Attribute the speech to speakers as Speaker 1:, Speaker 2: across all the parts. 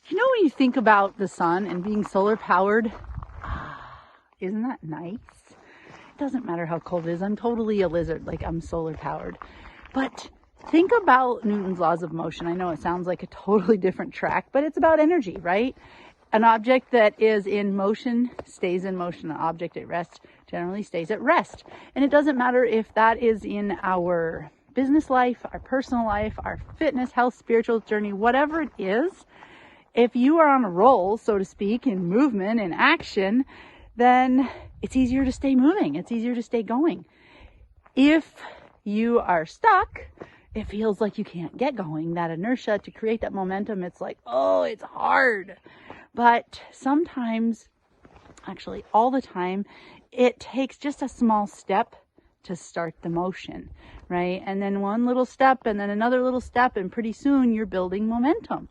Speaker 1: You know, when you think about the sun and being solar powered, isn't that nice? It doesn't matter how cold it is. I'm totally a lizard, like I'm solar powered. But think about Newton's laws of motion. I know it sounds like a totally different track, but it's about energy, right? An object that is in motion stays in motion. An object at rest generally stays at rest. And it doesn't matter if that is in our business life, our personal life, our fitness, health, spiritual journey, whatever it is. If you are on a roll, so to speak, in movement and action, then it's easier to stay moving. It's easier to stay going. If you are stuck, it feels like you can't get going. That inertia to create that momentum, it's like, oh, it's hard. But sometimes, actually all the time, it takes just a small step to start the motion, right? And then one little step and then another little step, and pretty soon you're building momentum.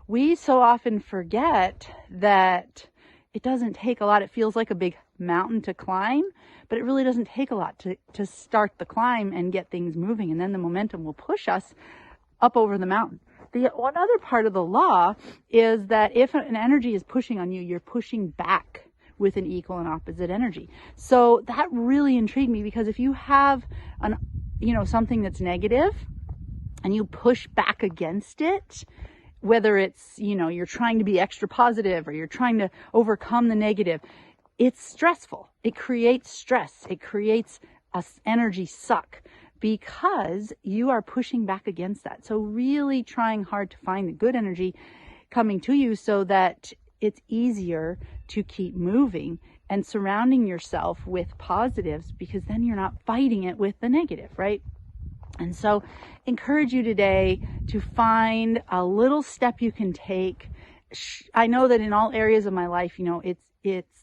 Speaker 1: We so often forget that it doesn't take a lot. It feels like a big mountain to climb, but it really doesn't take a lot to start the climb and get things moving. And then the momentum will push us up over the mountain. The one other part of the law is that if an energy is pushing on you, you're pushing back with an equal and opposite energy. So that really intrigued me, because if you have something that's negative and you push back against it, whether it's, you're trying to be extra positive or you're trying to overcome the negative, it's stressful. It creates stress. It creates an energy suck because you are pushing back against that. So really trying hard to find the good energy coming to you so that it's easier to keep moving and surrounding yourself with positives, because then you're not fighting it with the negative, right? And so encourage you today to find a little step you can take. I know that in all areas of my life,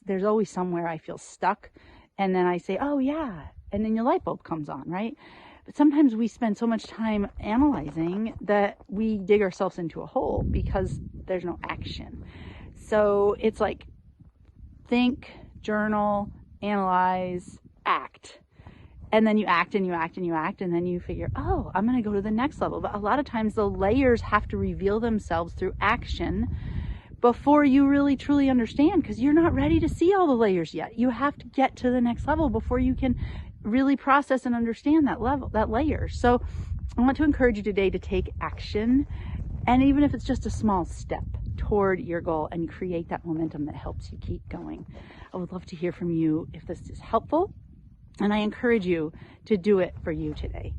Speaker 1: there's always somewhere I feel stuck, and then I say, oh yeah. And then your light bulb comes on, right? But sometimes we spend so much time analyzing that we dig ourselves into a hole because there's no action. So it's like think, journal, analyze, act. And then you act and you act and you act, and then you figure, oh, I'm going to go to the next level. But a lot of times the layers have to reveal themselves through action before you really truly understand, because you're not ready to see all the layers yet. You have to get to the next level before you can really process and understand that layer. So I want to encourage you today to take action, and even if it's just a small step toward your goal, and create that momentum that helps you keep going. I would love to hear from you if this is helpful. And I encourage you to do it for you today.